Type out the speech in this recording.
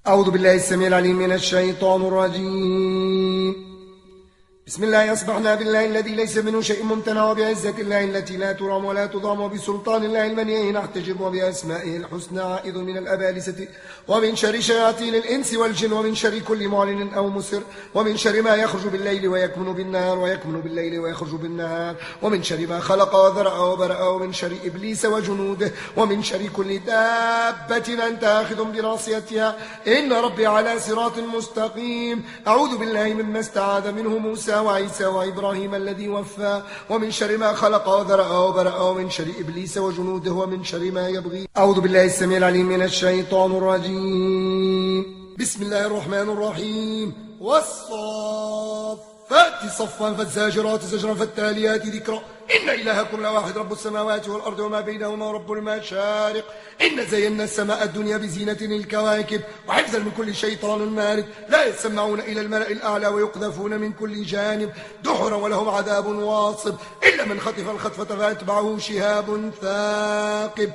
أعوذ بالله السميع العليم من الشيطان الرجيم. بسم الله أصبحنا بالله الذي ليس منه شيء ممتنع، وبعزة الله التي لا ترام ولا تضام، وبسلطان الله المنيع نحتجب، وبأسمائه الحسنى عائذ من الأبالسة، ومن شر شياطين الإنس والجن، ومن شر كل معلن أو مسر، ومن شر ما يخرج بالليل ويكمن بالنهار، ويكمن بالليل ويخرج بالنهار، ومن شر ما خلق وذرأ وبرأ، ومن شر إبليس وجنوده، ومن شر كل دابة أنت آخذ بناصيتها، إن ربي على صراط مستقيم. أعوذ بالله مما استعاذ منه موسى وعيسى وإبراهيم الذي وفى، ومن شر ما خلق وذرأ وبرأ، ومن شر إبليس وجنوده، ومن شر ما يبغي. أعوذ بالله السميع العليم من الشيطان الرجيم. بسم الله الرحمن الرحيم. والصافات صفا فالزاجرات زجرا فالتاليات ذكرا، إن إلهكم لواحد رب السماوات والأرض وما بينهما رب المشارق. إن زينا السماء الدنيا بزينة الكواكب وحفظا من كل شيطان مارد، لا يسمعون إلى الملأ الأعلى ويقذفون من كل جانب دحرا ولهم عذاب واصب، إلا من خطف الخطفة فأتبعه شهاب ثاقب.